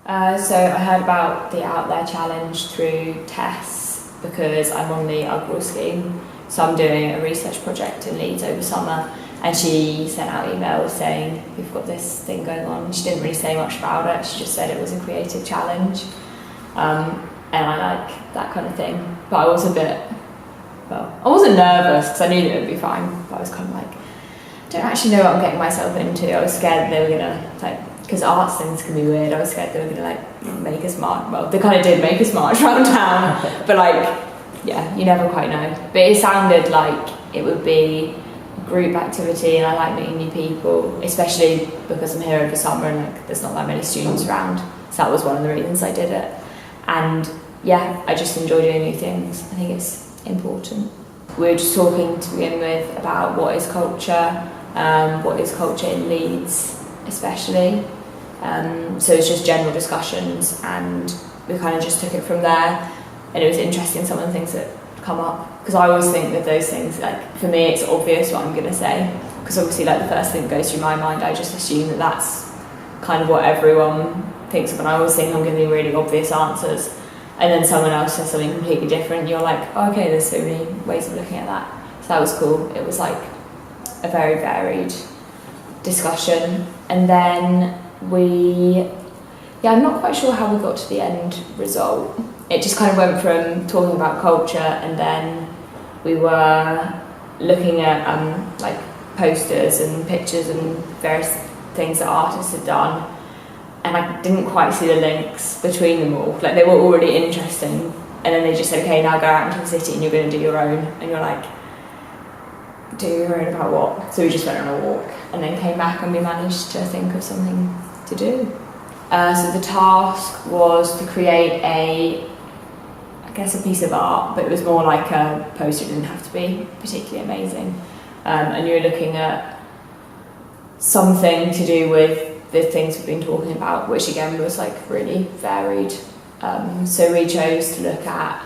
So I heard about the Out There Challenge through Tess because I'm on the UGRAL scheme. So I'm doing a research project in Leeds over summer, and she sent out emails saying, we've got this thing going on. She didn't really say much about it, she just said it was a creative challenge. And I like that kind of thing. But I was I wasn't nervous because I knew that it would be fine, but I was kind of like, I don't actually know what I'm getting myself into. I was scared they were gonna, because arts things can be weird, I was scared they were gonna make us march. Well, they kind of did make us march around town, but yeah, you never quite know. But it sounded like it would be a group activity, and I like meeting new people, especially because I'm here over summer and there's not that many students around. So that was one of the reasons I did it. And yeah, I just enjoy doing new things. I think it's important. We were just talking to begin with about what is culture in Leeds especially. So it's just general discussions, and we kind of just took it from there. And it was interesting, some of the things that come up, because I always think that those things, for me it's obvious what I'm going to say, because obviously the first thing that goes through my mind, I just assume that that's kind of what everyone thinks of, and I always think I'm giving really obvious answers, and then someone else says something completely different, you're like, oh, okay, there's so many ways of looking at that. So that was cool. It was a very varied discussion. And then I'm not quite sure how we got to the end result. It just kind of went from talking about culture, and then we were looking at posters and pictures and various things that artists had done, and I didn't quite see the links between them all. They were already interesting, and then they just said, okay, now go out into the city and you're going to do your own, and you're like, do your own about what? So we just went on a walk and then came back, and we managed to think of something to do. So the task was to create a piece of art, but it was more like a poster. It didn't have to be particularly amazing. And you were looking at something to do with the things we've been talking about, which again was really varied. So we chose to look at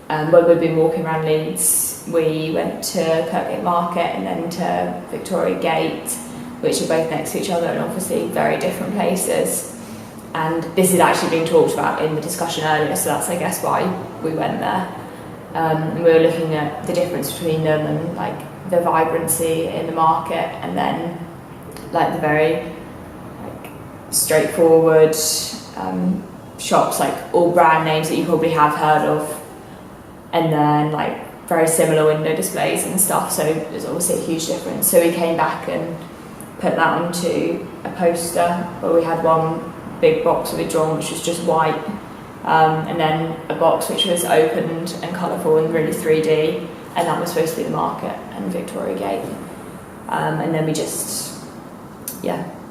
when we've been walking around Leeds, we went to Kirkgate Market and then to Victoria Gate, which are both next to each other and obviously very different places. And this had actually been talked about in the discussion earlier, so that's I guess why we went there. We were looking at the difference between them and the vibrancy in the market, and then the very straightforward shops, all brand names that you probably have heard of, and then very similar window displays and stuff, so there's obviously a huge difference. So we came back and put that onto a poster where we had one big box we'd drawn which was just white, and then a box which was opened and colourful and really 3D, and that was supposed to be the market and Victoria Gate. And then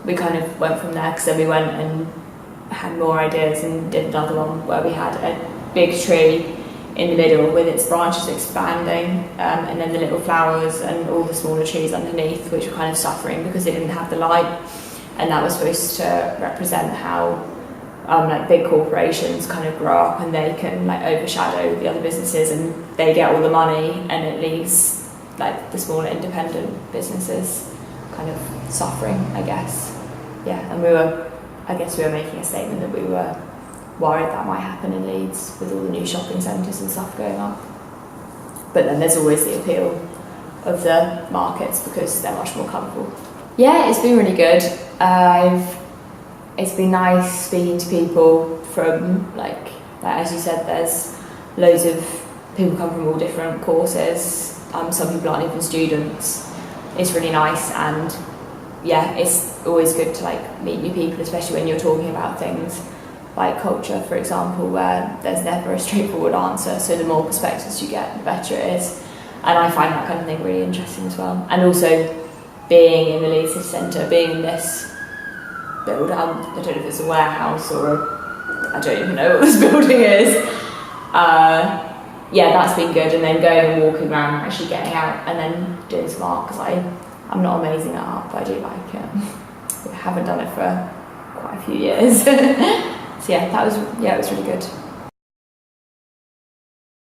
we kind of went from there, because then we went and had more ideas and did another one where we had a big tree in the middle with its branches expanding, and then the little flowers and all the smaller trees underneath, which were kind of suffering because they didn't have the light. And that was supposed to represent how big corporations kind of grow up and they can overshadow the other businesses, and they get all the money, and it leaves the smaller independent businesses kind of suffering, I guess. Yeah, and we were making a statement that we were worried that might happen in Leeds with all the new shopping centres and stuff going up. But then there's always the appeal of the markets because they're much more colourful. Yeah, it's been really good. It's been nice speaking to people from as you said, there's loads of people come from all different courses. Some people aren't even students. It's really nice, and yeah, it's always good to meet new people, especially when you're talking about things like culture, for example, where there's never a straightforward answer. So the more perspectives you get, the better it is. And I find that kind of thing really interesting as well. And also being in the Leeds City Centre, being in this build, I don't know if it's a warehouse or I don't even know what this building is. Yeah, that's been good. And then going and walking around and actually getting out and then doing some art, because I'm not amazing at art, but I do like it. I haven't done it for quite a few years. So yeah, it was really good.